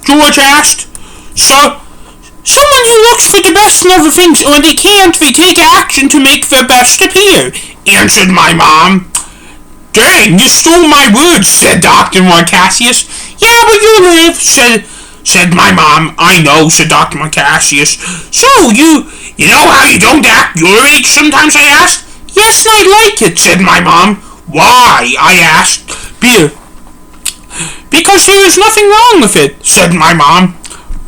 George asked. So, someone who looks for the best in other things, and when they can't, they take action to make their best appear, answered my mom. Dang, you stole my words, said Dr. Marcassius. Yeah, but you live, said my mom. I know, said Dr. Marcassius. So, you know how you don't act your age sometimes, I asked. Yes, and I like it, said my mom. Why, I asked. Because there is nothing wrong with it, said my mom.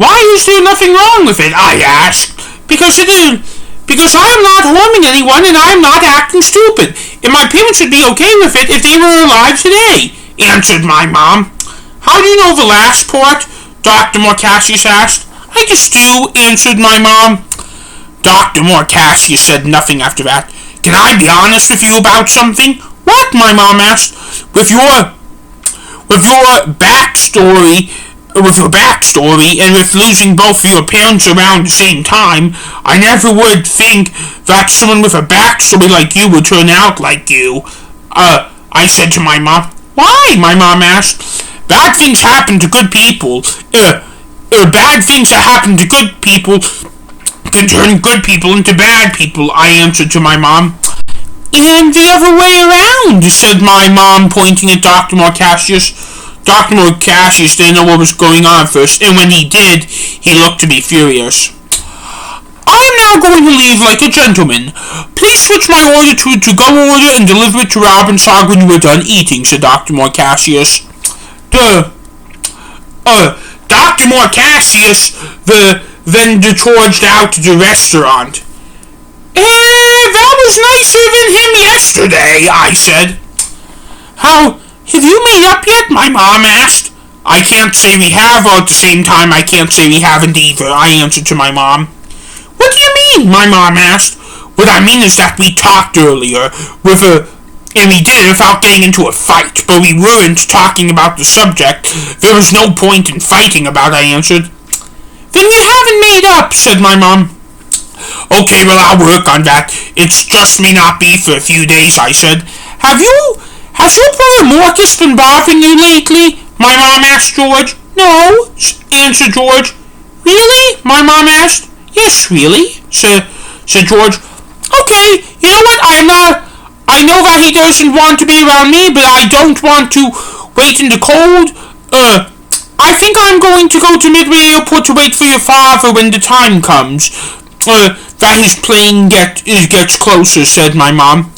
Why is there nothing wrong with it, I asked. Because I'm not harming anyone and I'm not acting stupid, and my parents would be okay with it if they were alive today, answered my mom. How do you know the last part? Dr. Marcassius asked. I just do, answered my mom. Dr. Marcassius said nothing after that. Can I be honest with you about something? What? My mom asked. With your backstory and with losing both of your parents around the same time, I never would think that someone with a backstory like you would turn out like you. I said to my mom. Why? My mom asked. Bad things happen to good people. Bad things that happen to good people can turn good people into bad people, I answered to my mom. And the other way around, said my mom, pointing at Dr. Marcassius. Dr. Marcassius didn't know what was going on at first, and when he did, he looked to be furious. I am now going to leave like a gentleman. Please switch my order to a to-go order and deliver it to Robbinsog when you are done eating, said Dr. Marcassius. Dr. Marcassius, the vendor charged out to the restaurant. That was nicer than him yesterday, I said. Have you made up yet? My mom asked. I can't say we have, or at the same time I can't say we haven't either, I answered to my mom. What do you mean? My mom asked. What I mean is that we talked earlier, and we did it without getting into a fight, but we weren't talking about the subject. There was no point in fighting about, I answered. Then you haven't made up, said my mom. Okay, well, I'll work on that. It's just may not be for a few days, I said. Has your brother Marcus been bothering you lately? My mom asked George. No, answered George. Really? My mom asked. Yes, really, said George. Okay, you know what? I know that he doesn't want to be around me, but I don't want to wait in the cold. I think I'm going to go to Midway Airport to wait for your father when the time comes. That his plane gets closer, said my mom.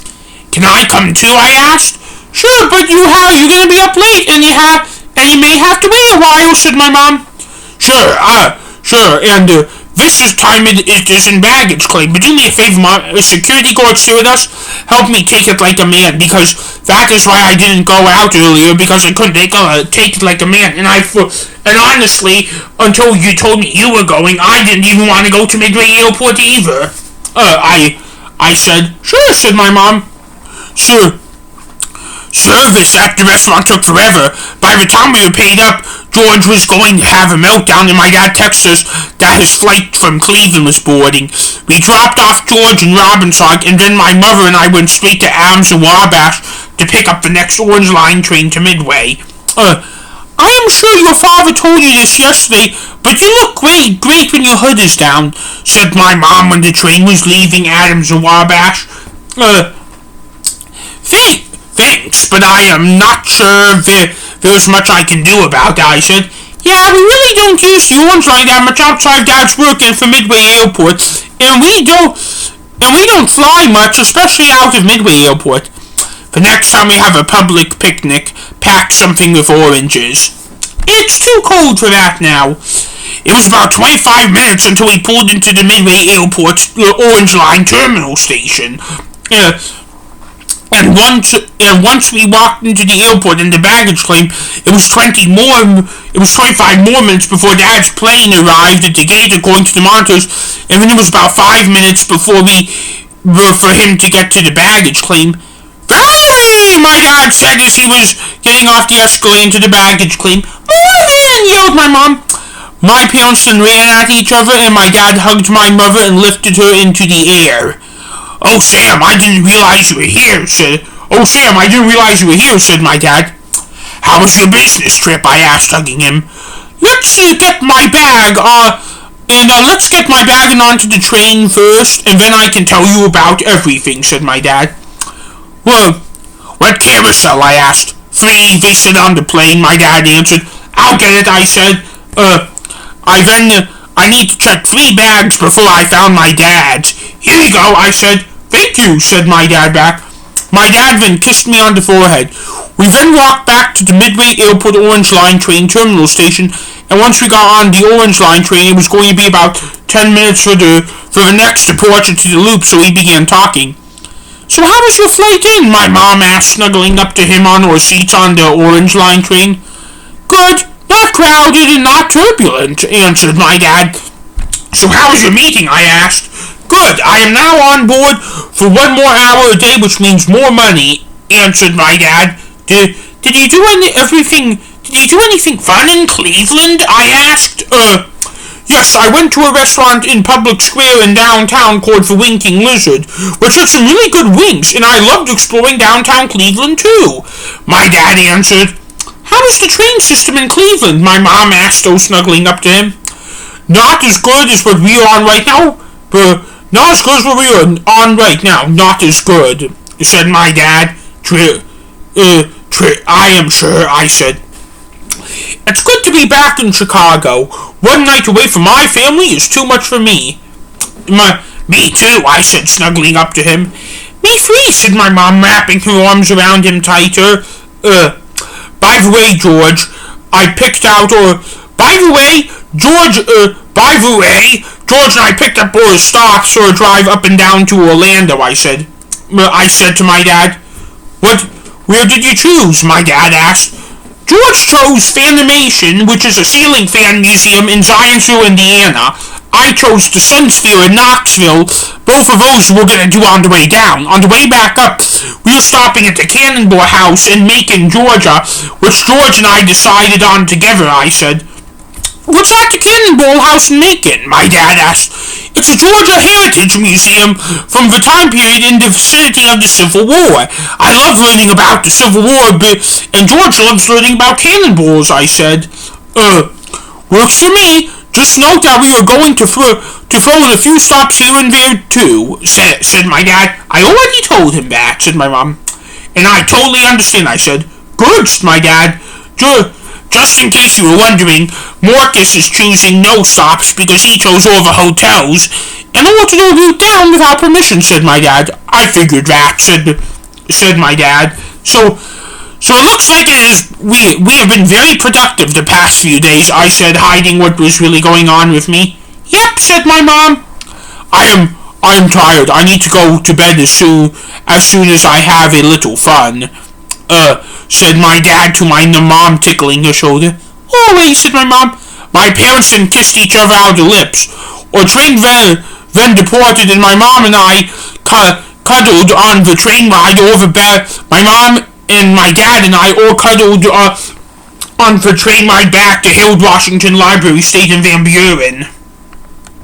Can I come too? I asked. Sure, but you're gonna be up late, and you may have to wait a while, said my mom. Sure, and this time it is in baggage claim, but do me a favor, Mom, a security guard here with us, help me take it like a man, because that is why I didn't go out earlier, because I couldn't take it like a man, and honestly, until you told me you were going, I didn't even want to go to Midway Airport either. I said, sure, said my mom. Sure. Service at the restaurant took forever. By the time we were paid up, George was going to have a meltdown, and my dad texted us that his flight from Cleveland was boarding. We dropped off George and Robbinsog, and then my mother and I went straight to Adams and Wabash to pick up the next Orange Line train to Midway. I am sure your father told you this yesterday, but you look great when your hood is down, said my mom when the train was leaving Adams and Wabash. Thanks, but I am not sure there's much I can do about it, I said. Yeah, we really don't use the Orange Line that much outside Dad's working for Midway Airport, and we don't fly much, especially out of Midway Airport. The next time we have a public picnic, pack something with oranges. It's too cold for that now. It was about 25 minutes until we pulled into the Midway Airport's Orange Line terminal station. And once we walked into the airport in the baggage claim, it was 25 more minutes before Dad's plane arrived at the gate according to the monitors, and then it was about 5 minutes for him to get to the baggage claim. Hey! My dad said as he was getting off the escalator into the baggage claim. Morning! Yelled my mom. My parents then ran at each other, and my dad hugged my mother and lifted her into the air. Oh, Sam, I didn't realize you were here, said my dad. How was your business trip? I asked, hugging him. let's get my bag, let's get my bag and onto the train first, and then I can tell you about everything, said my dad. Well, what carousel, I asked. 3, they said on the plane, my dad answered. I'll get it, I said. I need to check 3 bags before I found my dad's. Here you go, I said. Thank you, said my dad back. My dad then kissed me on the forehead. We then walked back to the Midway Airport Orange Line train terminal station, and once we got on the Orange Line train, it was going to be about 10 minutes for the next departure to the Loop, so we began talking. So how was your flight in? My mom asked, snuggling up to him on our seats on the Orange Line train. Good, not crowded and not turbulent, answered my dad. So how was your meeting? I asked. Good, I am now on board for 1 more hour a day, which means more money, answered my dad. Did you do anything fun in Cleveland? I asked. Yes, I went to a restaurant in Public Square in downtown called The Winking Lizard, which had some really good winks, and I loved exploring downtown Cleveland too, my dad answered. How is the train system in Cleveland? My mom asked, snuggling up to him. Not as good as what we are on right now, but not as good as what we are on right now. Not as good, said my dad. I am sure, I said. It's good to be back in Chicago. 1 night away from my family is too much for me. Me too, I said, snuggling up to him. Me free, said my mom, wrapping her arms around him tighter. By the way, George and I picked up our stocks for a drive up and down to Orlando, I said. I said to my dad. Where did you choose? My dad asked. George chose Fanimation, which is a ceiling fan museum in Zionsville, Indiana. I chose the Sun Sphere in Knoxville. Both of those we're going to do on the way down. On the way back up, we're stopping at the Cannonball House in Macon, Georgia, which George and I decided on together, I said. What's at the Cannonball House in Macon? My dad asked. It's a Georgia Heritage Museum from the time period in the vicinity of the Civil War. I love learning about the Civil War, and George loves learning about cannonballs, I said. Works for me. Just note that we are going to throw in a few stops here and there, too, said my dad. I already told him that, said my mom. And I totally understand, I said. Good, said my dad. Just in case you were wondering, Marcus is choosing no stops because he chose all the hotels, and I wanted to route down without permission, said my dad. I figured that, said my dad. So it looks like we have been very productive the past few days, I said, hiding what was really going on with me. Yep, said my mom. I am tired. I need to go to bed as soon as I have a little fun. Said my dad to my mom, tickling her shoulder. Always, said my mom. My parents then kissed each other on the lips. Our train then departed, and my mom and I cuddled on the train ride over back. My mom and my dad and I all cuddled on the train ride back to Harold Washington Library, State in Van Buren.